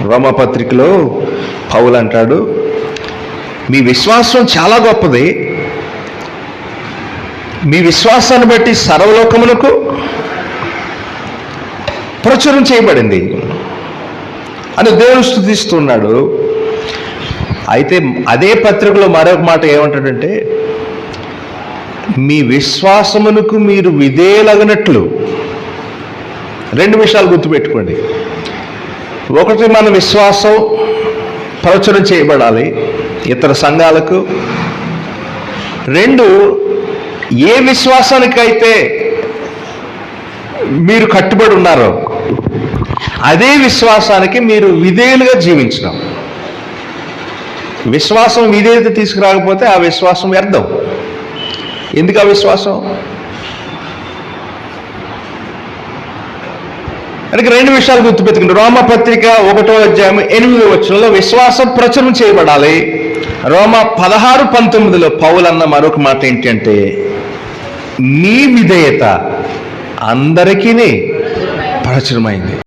రోమపత్రికలో పౌలు అంటాడు, మీ విశ్వాసం చాలా గొప్పది, మీ విశ్వాసాన్ని బట్టి సర్వలోకమునకు ప్రచురం చేయబడింది అని దేవుడు స్తుతిస్తున్నాడు. అయితే అదే పత్రికలో మరొక మాట ఏమంటాడంటే, మీ విశ్వాసమునకు మీరు విధేయులగినట్లు. రెండు విషయాలు గుర్తుపెట్టుకోండి. ఒకటి, మన విశ్వాసం ప్రచురం చేయబడాలి ఇతర సంఘాలకు. రెండు, ఏ విశ్వాసానికైతే మీరు కట్టుబడి ఉన్నారో అదే విశ్వాసానికి మీరు విధేయులుగా జీవించడం. విశ్వాసం విధేయత తీసుకురాకపోతే ఆ విశ్వాసం వ్యర్థం. ఎందుకు ఆ విశ్వాసం? అందుకే రెండు విషయాలు గుర్తుపెట్టుకుంటారు. రోమపత్రిక 1వ అధ్యాయం 8వ వచనంలో విశ్వాసం ప్రచురం చేయబడాలి. రోమ 16:19లో పౌలు అన్న మరొక మాట ఏంటంటే, మీ విధేయత అందరికీ ప్రచురమైంది.